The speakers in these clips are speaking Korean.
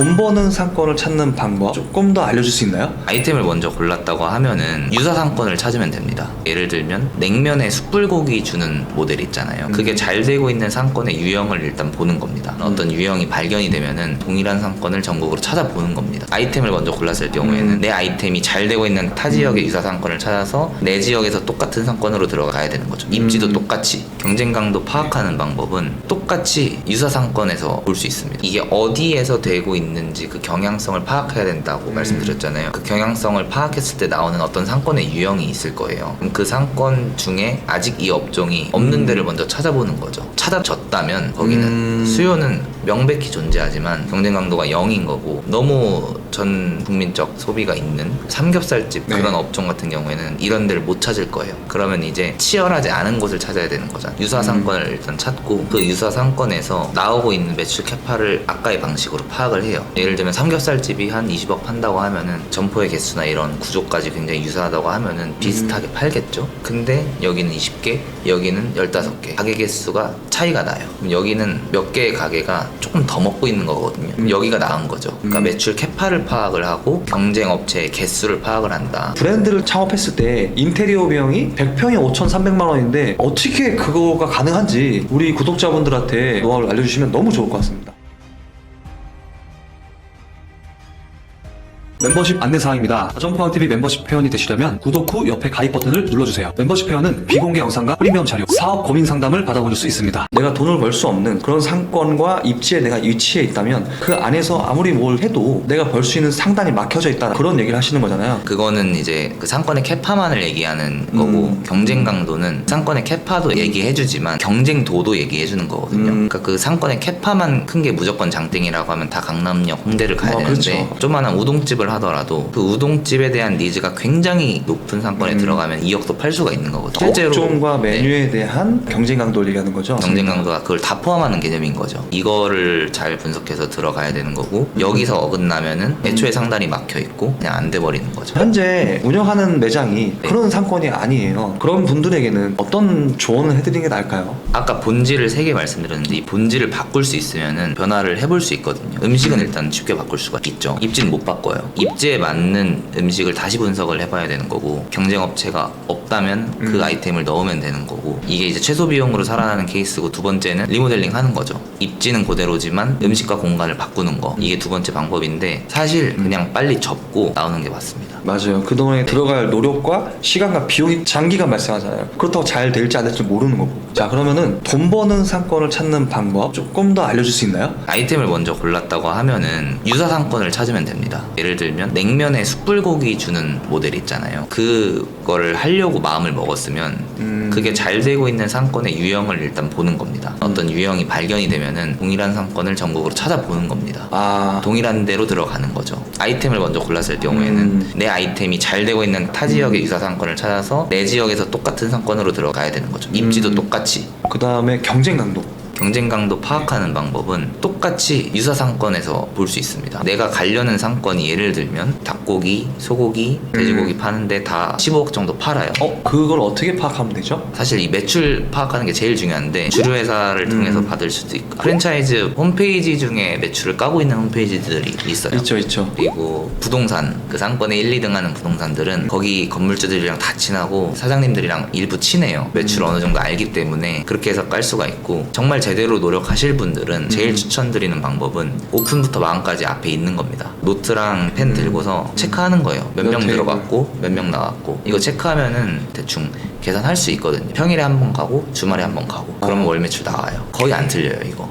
돈 버는 상권을 찾는 방법 조금 더 알려줄 수 있나요? 아이템을 먼저 골랐다고 하면은 유사 상권을 찾으면 됩니다. 예를 들면 냉면에 숯불고기 주는 모델 있잖아요. 그게 잘 되고 있는 상권의 유형을 일단 보는 겁니다. 어떤 유형이 발견이 되면은 동일한 상권을 전국으로 찾아보는 겁니다. 아이템을 먼저 골랐을 경우에는 내 아이템이 잘 되고 있는 타 지역의 유사 상권을 찾아서 내 지역에서 똑같은 상권으로 들어가야 되는 거죠. 입지도 똑같이. 경쟁 강도 파악하는 방법은 똑같이 유사 상권에서 볼 수 있습니다. 이게 어디에서 되고 있는지 그 경향성을 파악해야 된다고 말씀드렸잖아요. 그 경향성을 파악했을 때 나오는 어떤 상권의 유형이 있을 거예요. 그럼 그 상권 중에 아직 이 업종이 없는 데를 먼저 찾아보는 거죠. 찾아졌다면 거기는 수요는 명백히 존재하지만 경쟁 강도가 0인 거고, 너무 전 국민적 소비가 있는 삼겹살집 그런 업종 같은 경우에는 이런 데를 못 찾을 거예요. 그러면 이제 치열하지 않은 곳을 찾아야 되는 거잖아요. 유사 상권을 일단 찾고 그 유사 상권에서 나오고 있는 매출 캐파를 아까의 방식으로 파악을 해요. 예를 들면 삼겹살집이 한 20억 판다고 하면은 점포의 개수나 이런 구조까지 굉장히 유사하다고 하면은 비슷하게 팔겠죠. 근데 여기는 20개, 여기는 15개. 가게 개수가 차이가 나요. 그럼 여기는 몇 개의 가게가 조금 더 먹고 있는 거거든요. 그럼 여기가 나은 거죠. 그러니까 매출 캐파를 파악을 하고 경쟁 업체의 개수를 파악을 한다. 브랜드를 창업했을 때 인테리어 비용이 100평에 5,300만 원인데 어떻게 그거가 가능한지 우리 구독자분들한테 노하우를 알려주시면 너무 좋을 것 같습니다. 멤버십 안내사항입니다. 점프왕TV 멤버십 회원이 되시려면 구독 후 옆에 가입 버튼을 눌러주세요. 멤버십 회원은 비공개 영상과 프리미엄 자료, 사업 고민 상담을 받아보실 수 있습니다. 내가 돈을 벌 수 없는 그런 상권과 입지에 내가 위치해 있다면 그 안에서 아무리 뭘 해도 내가 벌 수 있는 상단이 막혀져 있다, 그런 얘기를 하시는 거잖아요. 그거는 이제 그 상권의 캐파만을 얘기하는 거고, 경쟁 강도는 상권의 캐파도 얘기해주지만 경쟁도도 얘기해주는 거거든요. 그러니까 그 상권의 캐파만 큰 게 무조건 장땡이라고 하면 다 강남역, 홍대를 가야 되는데, 그렇죠. 조그만한 우동집을 하더라도 그 우동집에 대한 니즈가 굉장히 높은 상권에 들어가면 2억도 팔 수가 있는 거거든요. 실제로 업종과 메뉴에 대한 경쟁 강도를 얘기하는 거죠. 경쟁 강도가 그걸 다 포함하는 개념인 거죠. 이거를 잘 분석해서 들어가야 되는 거고, 여기서 어긋나면은 애초에 상단이 막혀 있고 그냥 안 돼 버리는 거죠. 현재 운영하는 매장이 그런 상권이 아니에요. 그런 분들에게는 어떤 조언을 해드리는 게 나을까요? 아까 본질을 3개 말씀드렸는데, 이 본질을 바꿀 수 있으면은 변화를 해볼 수 있거든요. 음식은 일단 쉽게 바꿀 수가 있죠. 입지는 못 바꿔요. 입지에 맞는 음식을 다시 분석을 해봐야 되는 거고, 경쟁 업체가 없다면 그 아이템을 넣으면 되는 거고, 이게 이제 최소 비용으로 살아나는 케이스고, 두 번째는 리모델링 하는 거죠. 입지는 그대로지만 음식과 공간을 바꾸는 거, 이게 두 번째 방법인데, 사실 그냥 빨리 접고 나오는 게 맞습니다. 맞아요. 그동안에 들어갈 노력과 시간과 비용이 장기간 발생하잖아요. 그렇다고 잘 될지 안 될지 모르는 거고. 자, 그러면은 돈 버는 상권을 찾는 방법 조금 더 알려줄 수 있나요? 아이템을 먼저 골랐다고 하면은 유사 상권을 찾으면 됩니다. 예를 들면 냉면에 숯불고기 주는 모델 있잖아요. 그거를 하려고 마음을 먹었으면 그게 잘 되고 있는 상권의 유형을 일단 보는 겁니다. 어떤 유형이 발견이 되면은 동일한 상권을 전국으로 찾아보는 겁니다. 동일한 데로 들어가는 거죠. 아이템을 먼저 골랐을 경우에는 내 아이템이 잘 되고 있는 타 지역의 유사 상권을 찾아서 내 지역에서 똑같은 상권으로 들어가야 되는 거죠. 입지도 똑같이. 그 다음에 경쟁 강도. 경쟁 강도 파악하는 방법은 똑같이 유사 상권에서 볼 수 있습니다. 내가 가려는 상권이 예를 들면 닭고기, 소고기, 돼지고기 파는데 다 15억 정도 팔아요. 그걸 어떻게 파악하면 되죠? 사실 이 매출 파악하는 게 제일 중요한데, 주류회사를 통해서 받을 수도 있고, 프랜차이즈 홈페이지 중에 매출을 까고 있는 홈페이지들이 있어요. 있죠. 그리고 부동산, 그 상권에 1, 2등 하는 부동산들은 거기 건물주들이랑 다 친하고 사장님들이랑 일부 친해요. 매출 어느 정도 알기 때문에 그렇게 해서 깔 수가 있고, 정말 제대로 노력하실 분들은 제일 추천드리는 방법은 오픈부터 마감까지 앞에 있는 겁니다. 노트랑 펜 들고서 체크하는 거예요. 몇 명 들어갔고 몇 명 나왔고, 이거 체크하면은 대충 계산할 수 있거든요. 평일에 한 번 가고 주말에 한 번 가고, 그러면 월 매출 나와요. 거의 안 틀려요 이거.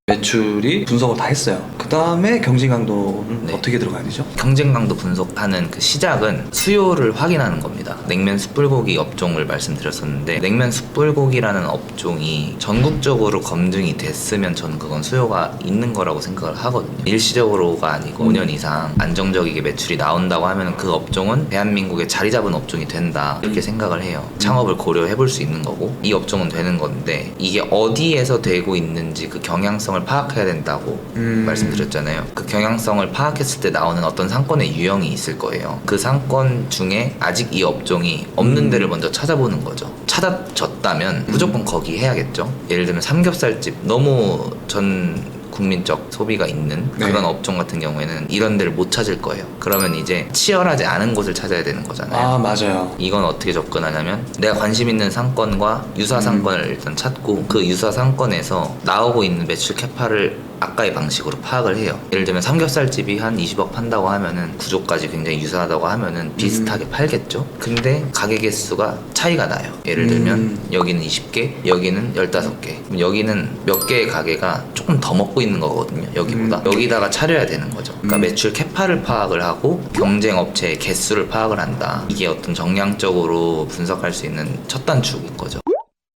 매출이 분석을 다 했어요. 그 다음에 경쟁 강도는 어떻게 들어가야 되죠? 경쟁 강도 분석하는 그 시작은 수요를 확인하는 겁니다. 냉면 숯불고기 업종을 말씀드렸었는데, 냉면 숯불고기라는 업종이 전국적으로 검증이 됐으면 저는 그건 수요가 있는 거라고 생각을 하거든요. 일시적으로가 아니고 5년 이상 안정적이게 매출이 나온다고 하면 그 업종은 대한민국에 자리 잡은 업종이 된다, 이렇게 생각을 해요. 창업을 고려해 볼 수 있는 거고, 이 업종은 되는 건데, 이게 어디에서 되고 있는지 그 경향성을 파악해야 된다고 말씀드렸잖아요. 그 경향성을 파악했을 때 나오는 어떤 상권의 유형이 있을 거예요. 그 상권 중에 아직 이 업종이 없는 데를 먼저 찾아보는 거죠. 찾아졌다면 무조건 거기 해야겠죠. 예를 들면 삼겹살집, 너무 전 국민적 소비가 있는 네. 그런 업종 같은 경우에는 이런 데를 못 찾을 거예요. 그러면 이제 치열하지 않은 곳을 찾아야 되는 거잖아요. 아, 맞아요. 이건 어떻게 접근하냐면 내가 관심 있는 상권과 유사 상권을 일단 찾고 그 유사 상권에서 나오고 있는 매출 캐파를 아까의 방식으로 파악을 해요. 예를 들면 삼겹살집이 한 20억 판다고 하면은 구조까지 굉장히 유사하다고 하면은 비슷하게 팔겠죠. 근데 가게 개수가 차이가 나요. 예를 들면 여기는 20개, 여기는 15개. 그럼 여기는 몇 개의 가게가 조금 더 먹고 있는 거거든요. 여기보다. 여기다가 차려야 되는 거죠. 그러니까 매출 캐파를 파악을 하고 경쟁 업체의 개수를 파악을 한다. 이게 어떤 정량적으로 분석할 수 있는 첫 단축인 거죠.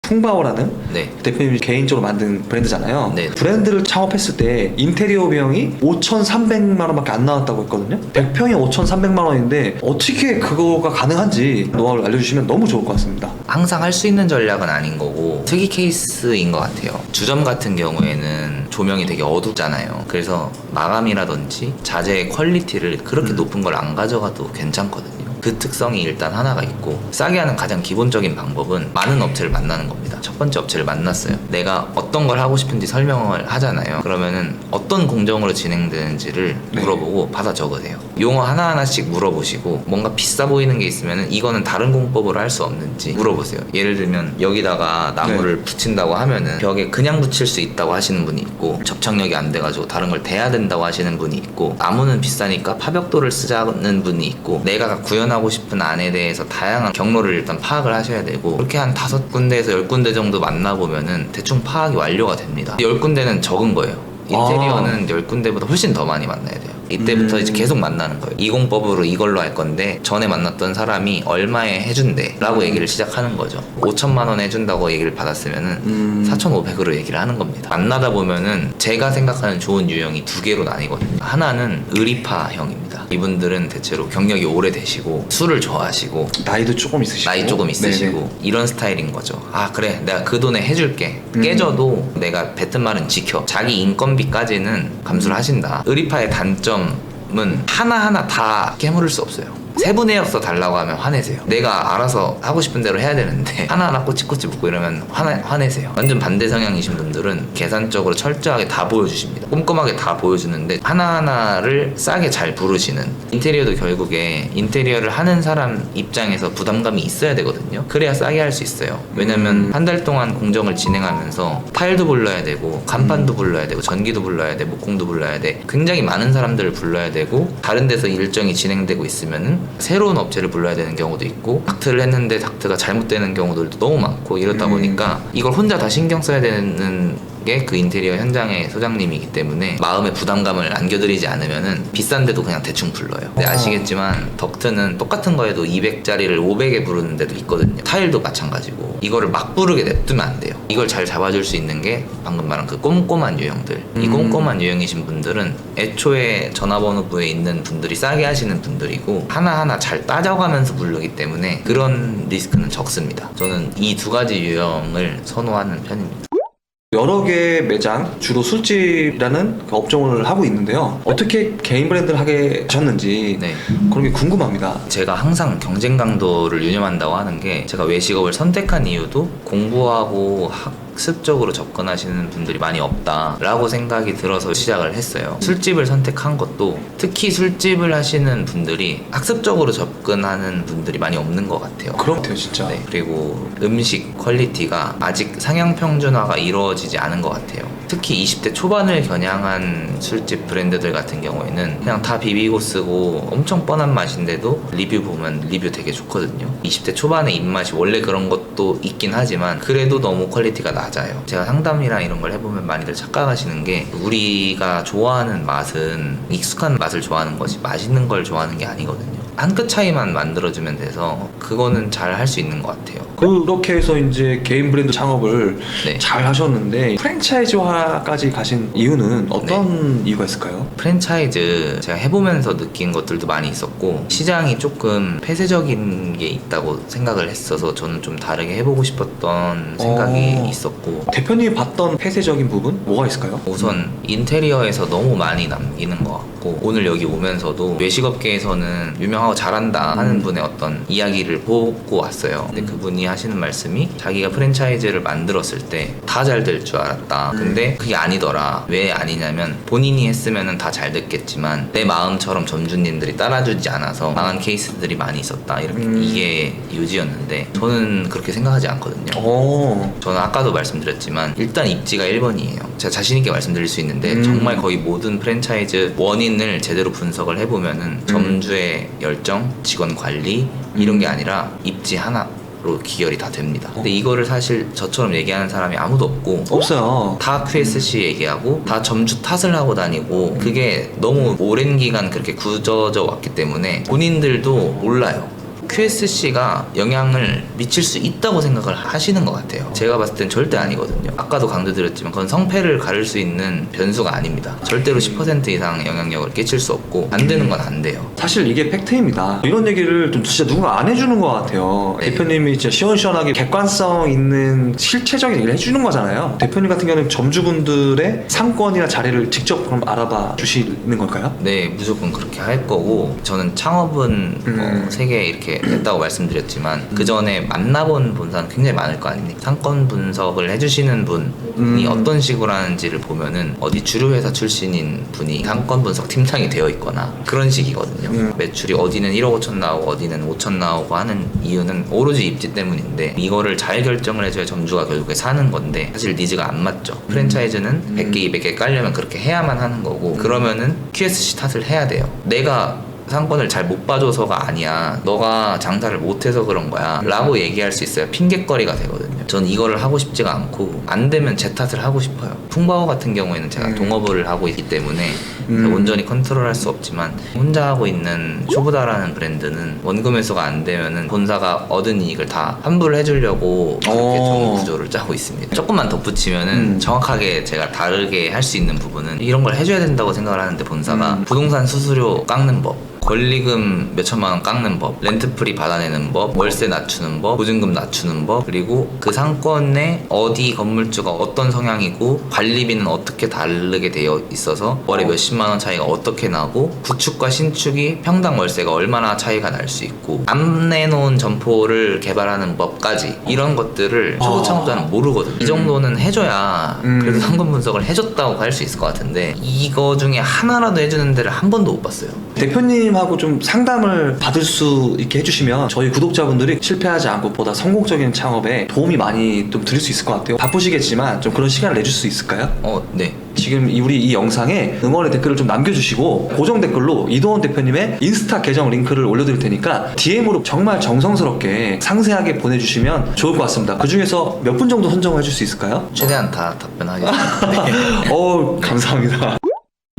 풍바오라는 네. 대표님이 개인적으로 만든 브랜드잖아요. 네. 브랜드를 창업했을 때 인테리어 비용이 5,300만 원밖에 안 나왔다고 했거든요. 100평에 5,300만 원인데 어떻게 그거가 가능한지 노하우를 알려주시면 너무 좋을 것 같습니다. 항상 할 수 있는 전략은 아닌 거고 특이 케이스인 것 같아요. 주점 같은 경우에는 조명이 되게 어둡잖아요. 그래서 마감이라든지 자재의 퀄리티를 그렇게 높은 걸 안 가져가도 괜찮거든요. 그 특성이 일단 하나가 있고 싸게 하는 가장 기본적인 방법은 많은 업체를 만나는 겁니다. 첫 번째 업체를 만났어요. 내가 어떤 걸 하고 싶은지 설명을 하잖아요. 그러면은 어떤 공정으로 진행되는지를 네. 물어보고 받아 적으세요. 용어 하나하나씩 물어보시고 뭔가 비싸 보이는 게 있으면은 이거는 다른 공법으로 할 수 없는지 물어보세요. 예를 들면 여기다가 나무를 붙인다고 하면은 벽에 그냥 붙일 수 있다고 하시는 분이 있고 접착력이 안 돼가지고 다른 걸 대야 된다고 하시는 분이 있고 나무는 비싸니까 파벽돌을 쓰자는 분이 있고 내가 구현하고 싶은 안에 대해서 다양한 경로를 일단 파악을 하셔야 되고 그렇게 한 5군데에서 10군데 정도 만나보면은 대충 파악이 완료가 됩니다. 10군데는 적은 거예요. 인테리어는 10군데보다 훨씬 더 많이 만나야 돼요. 이때부터 이제 계속 만나는 거예요. 이 공법으로 이걸로 할 건데 전에 만났던 사람이 얼마에 해준대 라고 얘기를 시작하는 거죠. 5천만 원 해준다고 얘기를 받았으면은 4,500으로 얘기를 하는 겁니다. 만나다 보면은 제가 생각하는 좋은 유형이 두 개로 나뉘거든요. 하나는 의리파형입니다. 이분들은 대체로 경력이 오래되시고 술을 좋아하시고 나이도 조금 있으시고 나이 조금 있으시고 네네. 이런 스타일인 거죠. 아 그래 내가 그 돈에 해줄게. 깨져도 내가 뱉은 말은 지켜. 자기 인건비까지는 감수를 하신다. 의리파의 단점은 하나하나 다 깨물을 수 없어요. 세분해서 달라고 하면 화내세요. 내가 알아서 하고 싶은 대로 해야 되는데 하나하나 꼬치꼬치 묻고 이러면 화내세요. 완전 반대 성향이신 분들은 계산적으로 철저하게 다 보여주십니다. 꼼꼼하게 다 보여주는데 하나하나를 싸게 잘 부르시는 인테리어도 결국에 인테리어를 하는 사람 입장에서 부담감이 있어야 되거든요. 그래야 싸게 할 수 있어요. 왜냐면 한 달 동안 공정을 진행하면서 타일도 불러야 되고 간판도 불러야 되고 전기도 불러야 돼 목공도 불러야 돼 굉장히 많은 사람들을 불러야 되고 다른 데서 일정이 진행되고 있으면은 새로운 업체를 불러야 되는 경우도 있고 닥트를 했는데 닥트가 잘못되는 경우들도 너무 많고 이러다 보니까 이걸 혼자 다 신경 써야 되는 게 그 인테리어 현장의 소장님이기 때문에 마음의 부담감을 안겨드리지 않으면은 비싼데도 그냥 대충 불러요. 근데 아시겠지만 덕트는 똑같은 거에도 200짜리를 500에 부르는 데도 있거든요. 타일도 마찬가지고 이거를 막 부르게 냅두면 안 돼요. 이걸 잘 잡아줄 수 있는 게 방금 말한 그 꼼꼼한 유형들. 이 꼼꼼한 유형이신 분들은 애초에 전화번호부에 있는 분들이 싸게 하시는 분들이고 하나하나 잘 따져가면서 부르기 때문에 그런 리스크는 적습니다. 저는 이 두 가지 유형을 선호하는 편입니다. 여러 개의 매장, 주로 술집이라는 그 업종을 하고 있는데요. 어떻게 개인 브랜드를 하게 하셨는지 네. 그런 게 궁금합니다. 제가 항상 경쟁 강도를 유념한다고 하는 게 제가 외식업을 선택한 이유도 공부하고 학습적으로 접근하시는 분들이 많이 없다라고 생각이 들어서 시작을 했어요. 술집을 선택한 것도 특히 술집을 하시는 분들이 학습적으로 접근하는 분들이 많이 없는 것 같아요. 그런 것 같아요, 진짜. 네, 그리고 음식 퀄리티가 아직 상향 평준화가 이루어지지 않은 것 같아요. 특히 20대 초반을 겨냥한 술집 브랜드들 같은 경우에는 그냥 다 비비고 쓰고 엄청 뻔한 맛인데도 리뷰 보면 리뷰 되게 좋거든요. 20대 초반의 입맛이 원래 그런 것도 있긴 하지만 그래도 너무 퀄리티가 낮아요. 제가 상담이랑 이런 걸 해보면 많이들 착각하시는 게 우리가 좋아하는 맛은 익숙한 맛을 좋아하는 것이 맛있는 걸 좋아하는 게 아니거든요. 한 끗 차이만 만들어주면 돼서 그거는 잘 할 수 있는 것 같아요. 그렇게 해서 이제 개인 브랜드 창업을 네. 잘 하셨는데 프랜차이즈화까지 가신 이유는 어떤 이유가 있을까요? 프랜차이즈 제가 해보면서 느낀 것들도 많이 있었고 시장이 조금 폐쇄적인 게 있다고 생각을 했어서 저는 좀 다르게 해보고 싶었던 생각이 있었고 대표님이 봤던 폐쇄적인 부분 뭐가 있을까요? 우선 인테리어에서 너무 많이 남기는 것 같고 오늘 여기 오면서도 외식업계에서는 유명하고 잘한다 하는 분의 어떤 이야기를 보고 왔어요. 근데 그분이 하시는 말씀이 자기가 프랜차이즈를 만들었을 때 다 잘 될 줄 알았다. 근데 그게 아니더라. 왜 아니냐면 본인이 했으면 다 잘 됐겠지만 내 마음처럼 점주님들이 따라주지 않아서 망한 케이스들이 많이 있었다. 이렇게 이게 요지였는데 저는 그렇게 생각하지 않거든요. 저는 아까도 말씀드렸지만 일단 입지가 1번이에요. 제가 자신있게 말씀드릴 수 있는데 정말 거의 모든 프랜차이즈 원인을 제대로 분석을 해보면은 점주의 열정, 직원 관리 이런 게 아니라 입지 하나로 기결이 다 됩니다. 근데 이거를 사실 저처럼 얘기하는 사람이 아무도 없고 없어요. 다 QSC 얘기하고 다 점주 탓을 하고 다니고 그게 너무 오랜 기간 그렇게 굳어져 왔기 때문에 본인들도 몰라요. QSC가 영향을 미칠 수 있다고 생각을 하시는 것 같아요. 제가 봤을 땐 절대 아니거든요. 아까도 강조드렸지만 그건 성패를 가를 수 있는 변수가 아닙니다. 절대로 10% 이상 영향력을 끼칠 수 없고 안 되는 건 안 돼요. 사실 이게 팩트입니다. 이런 얘기를 좀 진짜 누군가 안 해주는 것 같아요. 네. 대표님이 진짜 시원시원하게 객관성 있는 실체적인 얘기를 해주는 거잖아요. 대표님 같은 경우는 점주분들의 상권이나 자리를 직접 그럼 알아봐 주시는 걸까요? 네, 무조건 그렇게 할 거고 저는 창업은 세계에 이렇게 했다고 말씀드렸지만 그 전에 만나본 본사는 굉장히 많을 거 아닙니까? 상권 분석을 해주시는 분이 어떤 식으로 하는지를 보면은 어디 주류회사 출신인 분이 상권 분석 팀장이 되어 있거나 그런 식이거든요. 매출이 어디는 1억 5천 나오고 어디는 5천 나오고 하는 이유는 오로지 입지 때문인데 이거를 잘 결정을 해줘야 점주가 결국에 사는 건데 사실 니즈가 안 맞죠. 프랜차이즈는 100개 200개 깔려면 그렇게 해야만 하는 거고 그러면은 QSC 탓을 해야 돼요. 내가 상권을 잘 못 봐줘서가 아니야. 너가 장사를 못해서 그런 거야. 라고 얘기할 수 있어요. 핑계거리가 되거든요. 전 이거를 하고 싶지가 않고 안 되면 제 탓을 하고 싶어요. 풍바오 같은 경우에는 제가 동업을 하고 있기 때문에 온전히 컨트롤할 수 없지만 혼자 하고 있는 쇼부다라는 브랜드는 원금 회수가 안 되면은 본사가 얻은 이익을 다 환불을 해주려고 그렇게 좀 구조를 짜고 있습니다. 조금만 덧붙이면은 정확하게 제가 다르게 할 수 있는 부분은 이런 걸 해줘야 된다고 생각을 하는데 본사가 부동산 수수료 깎는 법 권리금 몇천만 원 깎는 법, 렌트프리 받아내는 법, 월세 낮추는 법, 보증금 낮추는 법, 그리고 그 상권에 어디 건물주가 어떤 성향이고 관리비는 어떻게 다르게 되어 있어서 월에 몇십만 원 차이가 어떻게 나고 구축과 신축이 평당 월세가 얼마나 차이가 날 수 있고 안 내놓은 점포를 개발하는 법까지 이런 것들을 초보 창업자는 모르거든요. 이 정도는 해줘야 그래도 상권 분석을 해줬다고 할 수 있을 것 같은데 이거 중에 하나라도 해주는 데를 한 번도 못 봤어요. 대표님하고 좀 상담을 받을 수 있게 해주시면 저희 구독자분들이 실패하지 않고 보다 성공적인 창업에 도움이 많이 좀 드릴 수 있을 것 같아요. 바쁘시겠지만 좀 그런 시간을 내줄 수 있을까요? 네. 지금 우리 이 영상에 응원의 댓글을 좀 남겨주시고 고정 댓글로 이도원 대표님의 인스타 계정 링크를 올려드릴 테니까 DM으로 정말 정성스럽게 상세하게 보내주시면 좋을 것 같습니다. 그 중에서 몇 분 정도 선정을 해줄 수 있을까요? 최대한 다 답변하겠습니다. 네. 감사합니다.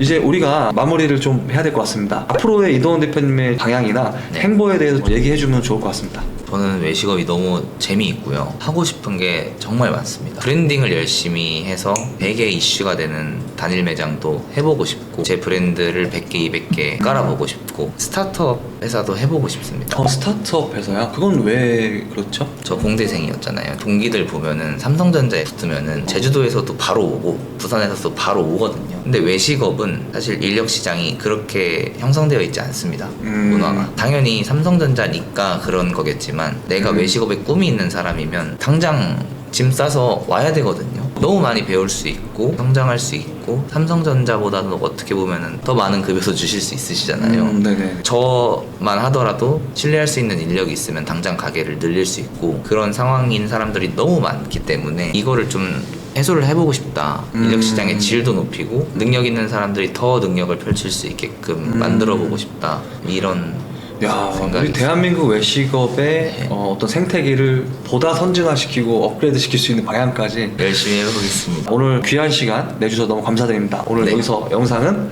이제 우리가 마무리를 좀 해야 될 것 같습니다. 앞으로의 이도원 대표님의 방향이나 네. 행보에 대해서 얘기해주면 좋을 것 같습니다. 저는 외식업이 너무 재미있고요. 하고 싶은 게 정말 많습니다. 브랜딩을 열심히 해서 100개 이슈가 되는 단일 매장도 해보고 싶고 제 브랜드를 100개, 200개 깔아보고 싶고 스타트업 회사도 해보고 싶습니다. 스타트업 회사야? 그건 왜 그렇죠? 저 공대생이었잖아요. 동기들 보면은 삼성전자에 붙으면은 제주도에서도 바로 오고 부산에서도 바로 오거든요. 근데 외식업은 사실 인력 시장이 그렇게 형성되어 있지 않습니다. 문화가. 당연히 삼성전자니까 그런 거겠지만 내가 외식업에 꿈이 있는 사람이면 당장 짐 싸서 와야 되거든요. 너무 많이 배울 수 있고 성장할 수 있고 삼성전자보다도 어떻게 보면은 더 많은 급여도 주실 수 있으시잖아요. 네네. 저만 하더라도 신뢰할 수 있는 인력이 있으면 당장 가게를 늘릴 수 있고 그런 상황인 사람들이 너무 많기 때문에 이거를 좀 해소를 해보고 싶다. 인력 시장의 질도 높이고 능력 있는 사람들이 더 능력을 펼칠 수 있게끔 만들어보고 싶다. 이런 야, 생각이 우리 대한민국 외식업의 네. 어떤 생태계를 보다 선진화시키고 업그레이드 시킬 수 있는 방향까지 열심히 해보겠습니다. 오늘 귀한 시간 내주셔서 너무 감사드립니다. 오늘 네. 여기서 영상은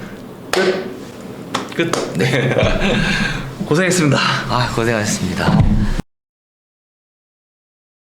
끝. 네. 고생했습니다. 고생하셨습니다.